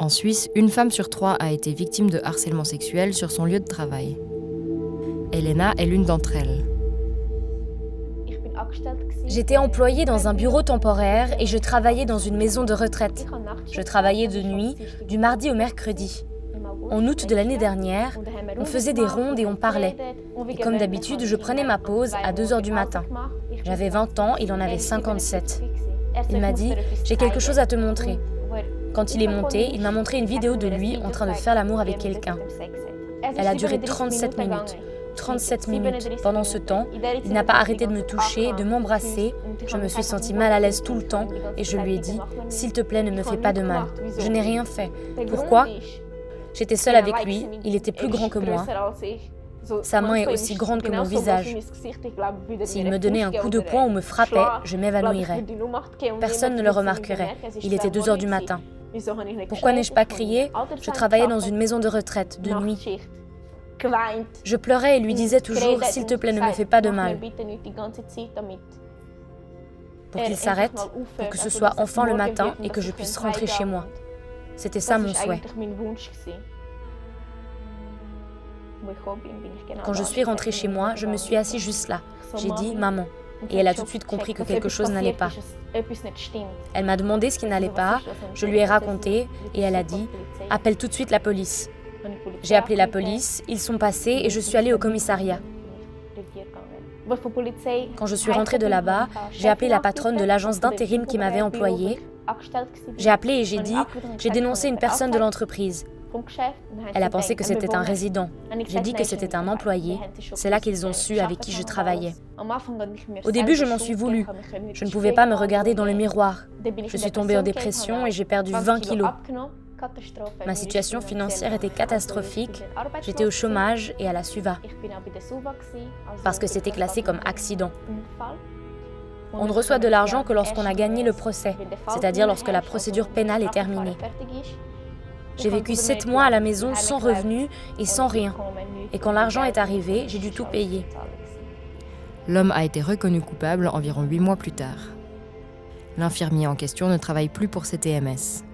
En Suisse, une femme sur 3 a été victime de harcèlement sexuel sur son lieu de travail. Elena est l'une d'entre elles. J'étais employée dans un bureau temporaire et je travaillais dans une maison de retraite. Je travaillais de nuit, du mardi au mercredi. En août de l'année dernière, on faisait des rondes et on parlait. Et comme d'habitude, je prenais ma pause à 2h du matin. J'avais 20 ans, il en avait 57. Il m'a dit « J'ai quelque chose à te montrer ». Quand il est monté, il m'a montré une vidéo de lui en train de faire l'amour avec quelqu'un. Elle a duré 37 minutes. 37 minutes. Pendant ce temps, il n'a pas arrêté de me toucher, de m'embrasser. Je me suis sentie mal à l'aise tout le temps et je lui ai dit « S'il te plaît, ne me fais pas de mal ». Je n'ai rien fait. Pourquoi ? J'étais seule avec lui, il était plus grand que moi. Sa main est aussi grande que mon visage. S'il me donnait un coup de poing ou me frappait, je m'évanouirais. Personne ne le remarquerait. Il était 2h du matin. Pourquoi n'ai-je pas crié ? Je travaillais dans une maison de retraite, de nuit. Je pleurais et lui disais toujours « S'il te plaît, ne me fais pas de mal ». Pour qu'il s'arrête, pour que ce soit enfin le matin et que je puisse rentrer chez moi. C'était ça mon souhait. Quand je suis rentrée chez moi, je me suis assise juste là. J'ai dit « Maman ». Et elle a tout de suite compris que quelque chose n'allait pas. Elle m'a demandé ce qui n'allait pas, je lui ai raconté et elle a dit « Appelle tout de suite la police ». J'ai appelé la police, ils sont passés et je suis allée au commissariat. Quand je suis rentrée de là-bas, j'ai appelé la patronne de l'agence d'intérim qui m'avait employée. J'ai appelé et j'ai dit « J'ai dénoncé une personne de l'entreprise ». Elle a pensé que c'était un résident. J'ai dit que c'était un employé. C'est là qu'ils ont su avec qui je travaillais. Au début, je m'en suis voulu. Je ne pouvais pas me regarder dans le miroir. Je suis tombée en dépression et j'ai perdu 20 kilos. Ma situation financière était catastrophique. J'étais au chômage et à la SUVA. Parce que c'était classé comme accident. On ne reçoit de l'argent que lorsqu'on a gagné le procès, c'est-à-dire lorsque la procédure pénale est terminée. J'ai vécu 7 mois à la maison sans revenus et sans rien. Et quand l'argent est arrivé, j'ai dû tout payer. L'homme a été reconnu coupable environ 8 mois plus tard. L'infirmier en question ne travaille plus pour CTMS.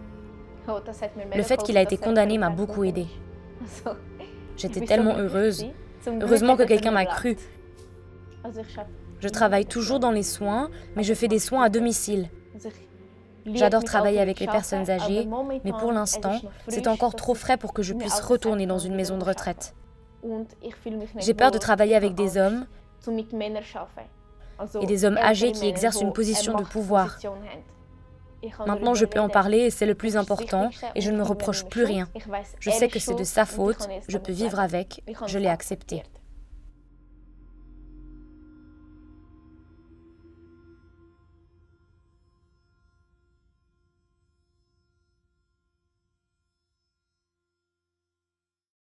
Le fait qu'il a été condamné m'a beaucoup aidée. J'étais tellement heureuse. Heureusement que quelqu'un m'a cru. Je travaille toujours dans les soins, mais je fais des soins à domicile. J'adore travailler avec les personnes âgées, mais pour l'instant, c'est encore trop frais pour que je puisse retourner dans une maison de retraite. J'ai peur de travailler avec des hommes et des hommes âgés qui exercent une position de pouvoir. Maintenant, je peux en parler et c'est le plus important et je ne me reproche plus rien. Je sais que c'est de sa faute, je peux vivre avec, je l'ai accepté.